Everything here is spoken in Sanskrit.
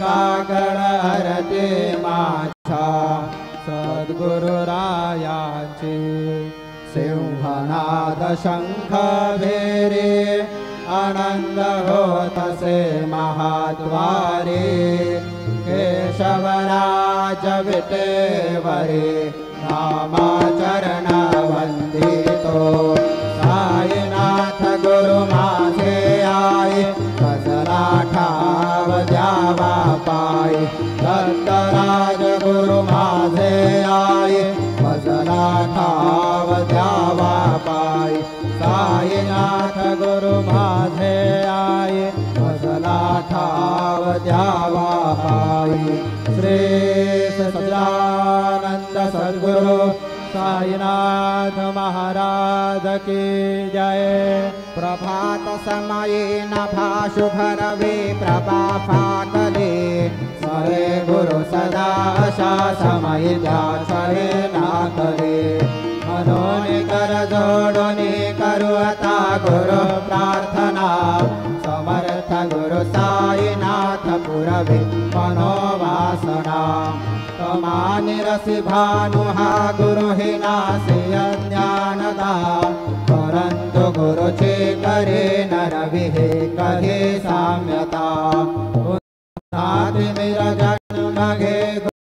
सागर हरते माझा सद्गुरुरायाचे सिंहनाद शंख भेरे आनंद होतसे महाद्वारे केशवराज विटेवरे नामाचरण वंदितो साईनाथ गुरु माझे आये कसला ठाव द्यावा पाय दत्तराज गुरु माझे आये कसला ठाव द्यावा पाय साईनाथ गुरु माझे आये कसला ठाव द्यावा पाय श्री सच्चिदानंद सद्गुरु साईनाथ महाराज की जय। प्रभात समये नभा शुभ रवि प्रभा फाकले स्मरे गुरु सदा आशा समय ध्यासरे नाकले मनोनि कर जोडोनि करुता गुरु प्रार्थना समर्थ गुरु साईनाथ पुरवे मनोवासना तमानिरसि भानुहा गुरु हि नासि अज्ञानदा परन्तु गुरु चे करे नर विहे कहे साम्यता नाति मेरा जन्म घे